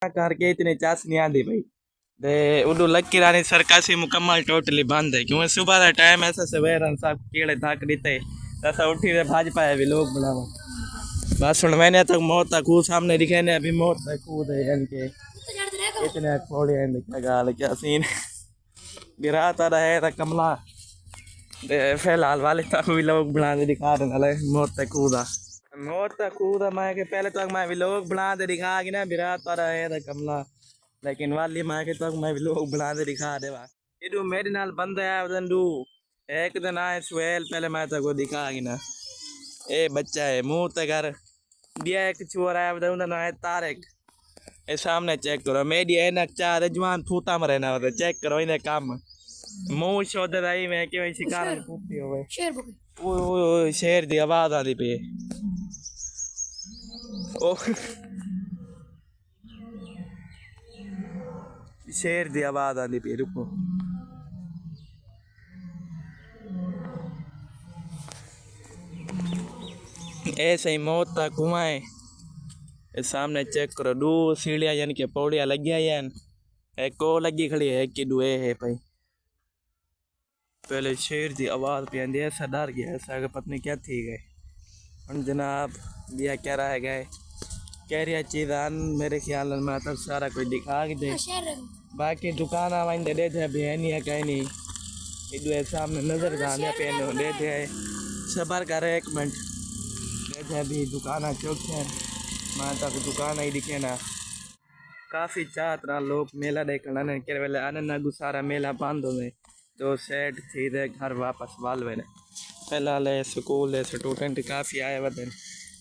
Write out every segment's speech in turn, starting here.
करके इतने चास नहीं आती भाई। ते उडू लक्की रानी सरकासी मुकम्मल टोटली बंद है क्योंकि सुबह का टाइम ऐसा सवेर सब कीड़े थक देते ऐसा उठी रे भाज पाए भी लोग बनावा बस सुन मैंने तक मौत तक खूह सामने दिखे ने अभी मौत तक कूद है इनके इतने थोड़े हैं क्या गाल क्या सीन गिराता रहे था कमला फिलहाल वाले तक भी लोग बना दे दिखा रहे मौत तक कूदा मैं के पहले तक मैं भी लोग बना दे दिखा कि ना गिराता रहे था कमला लेकिन वाली मैं के तक मैं भी लोग बना दे दिखा दे इधू मेरे नाल बंद है उधर दू एक दिन आए सुहेल पहले मैं तक दिखा कि ना ए बच्चा है मुंह तक कर दिया एक छोरा है उधर ना है तारिक ए सामने चेक करो मेरी है ना चार जवान फूटा मरे ना उधर चेक करो इन्हें काम मुंह शोध रही मैं कि शिकार फूटी हो गए शेर दी आवाज आती पे ओ शेर दी आवाज आती पे रुको ऐसे ही मौत तक घुमाए सामने चेक करो दो सीढ़ियाँ यानी कि पौड़ियाँ लगी हैं एक को लगी खड़ी है कि दुए है भाई पहले शेर की आवाज़ पे आंदी ऐसा डर गया ऐसा पत्नी क्या थी गए हम जनाब दिया क्या रह गए कह रही चीज़ मेरे ख्याल में तब सारा कोई दिखा के दे बाकी दुकान आवाइन दे थे बहन या कहीं नहीं इधर सामने नजर जाने पे दे थे सबर करे एक मिनट दे थे अभी दुकान चौक है मैं तक दुकान ही दिखे ना काफ़ी चाहत लोग मेला देखना ने के वेले आने ना गुसारा मेला बंद हो गए तो सेट थी दे घर वापस वालवे ने फिलहाल स्कूल स्टूडेंट काफ़ी आए वे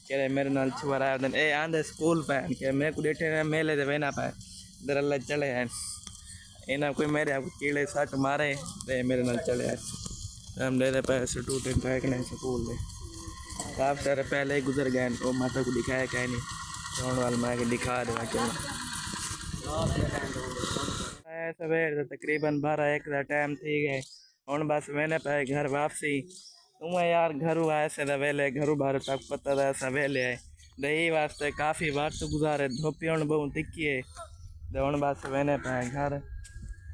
कह मेरे नाल छुआ आए ए आंदे स्कूल पे के मेरे को डेटे मेले दे बहना पाए इधर अल्लाह चले हैं इन्हें कोई मेरे आपको कीड़े सट मारे तो मेरे नाल चले आए हम दे पे स्टूडेंट है स्कूल में काफ़ी सारे पहले ही गुजर गए तो माता को दिखाया कहीं नहीं रोन वाल मैं दिखा देना चलो सवेर तकरीबन 12-1 का टाइम थी गए हूँ बस मैंने पे घर वापसी तुम यार घरों आए से वेले घरों बाहर तक पता था ऐसा वेले आए दही वास्ते काफ़ी वक्त गुजारे धोपी हूँ बहु तिक्की है तो हूँ बस मैंने पे घर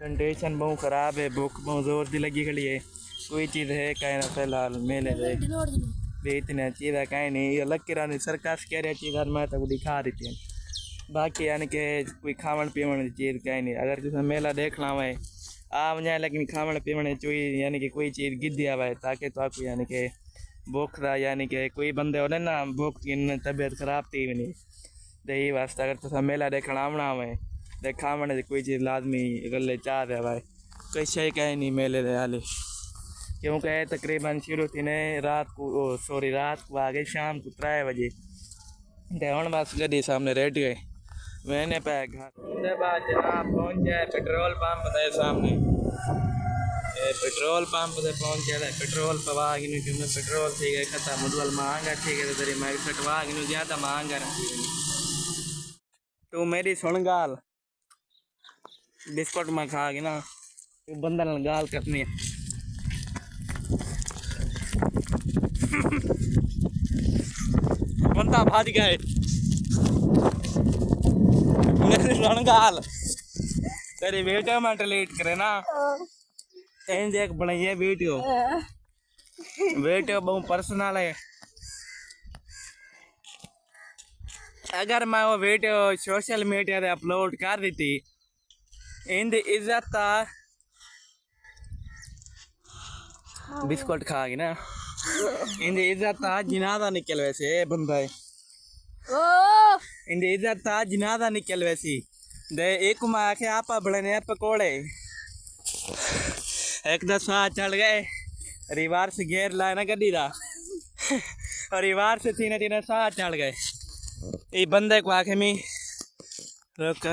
कंडीशन बहु खराब है भूख बहु जोर दी लगी खड़ी है कोई चीज़ है कहीं ना फिलहाल मेले दे भी इतने चीज़ कहीं नहीं ये लग रानी सरकार कह रही चीज़ मैं तक दिखा देती है बाकी यानी कि कोई खावन पीवन की चीज़ कहीं नहीं अगर किसी मेला देखना हुए आ वजाए लेकिन खावन पीवन चुई यानी कि कोई चीज़ गिद्दी आवे ताकि तो आपको यानी कि भूख दा यानी कि कोई बंदे होने ना भूख की तबीयत खराब थी भी नहीं तो यही वास्ते अगर तुम मेला देखना आवना हुए तो खावन कोई चीज़ लाजमी गले चाह दे भाई कोई शे कहीं नहीं मेले दे हाली क्योंकि तकरीबन शुरू थी ने रात को आ गए शाम को 3 बजे तो हूँ बस गड्डी सामने रेट गए मैंने पे घर बाद जनाब पहुँच जाए पेट्रोल पंप के सामने पेट्रोल पंप से पहुँच जाए पेट्रोल पवा क्योंकि पेट्रोल थी गए खत्म मुझल महंगा ठीक है तेरी मैं सटवा ज़्यादा महंगा तू मेरी सुन गाल बिस्कुट में खा ना तू बंदा गाल करनी है बंदा भाज गए गाल तेरी वीडियो में डिलीट करे ना एक बनाइए वीडियो बहुत पर्सनल है अगर मैं वो वीडियो सोशल मीडिया पे अपलोड कर दी इंदी इज्जत बिस्कुट खा गई ना इंदी इज्जत जिनादा निकल वैसे बंदा है इंदी इज्जत जिनादा निकल वैसी दे एक मैं आखे आप बड़े पकौड़े एक दफा चढ़ गए रिवार से घेर लाए ना गड्डी दा और रिवार से तीन साह चढ़ गए ये बंदे को आखे मी रुक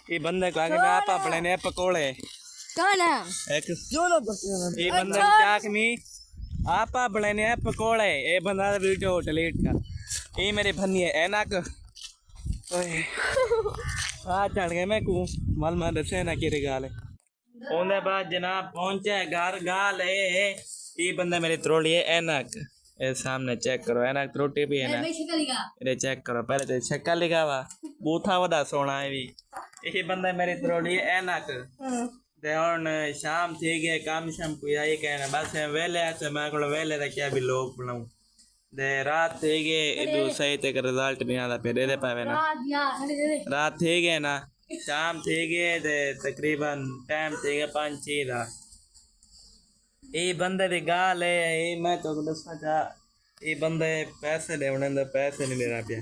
ये बंदे को आखे मैं आप बड़े पकौड़े एक ये बंदे को क्या आखे मी आप बड़े पकौड़े ये बंदा वीडियो डिलीट कर ये मेरे भन्नी है एनक हाँ चढ़ गए मैं को मल मैं दसे ना कि गाल उनके बाद जनाब पहुंचे घर गाल ये बंदा मेरे त्रोड़ी है एनक ये सामने चेक करो है ना त्रुटि भी है ना ये चेक करो पहले तो छक्का लिखा हुआ बूथा वड़ा सोना है भी यही बंदा मेरी त्रोड़ी ऐनक ते हुन शाम थी गए काम शाम कोई आई कहना बस वेले आसे मैं को वेले दा क्या भी लोग बनाऊं दे रात थी गए इदु सही ते रिजल्ट नहीं आता पे दे पावे ना रात थी गए ना शाम थी गए ते तकरीबन टाइम थी गया 5-6 दा ये बंदे दी गाल है ये मैं तो दसना चाह ये बंदे पैसे देवने पैसे नहीं दे रहा पिया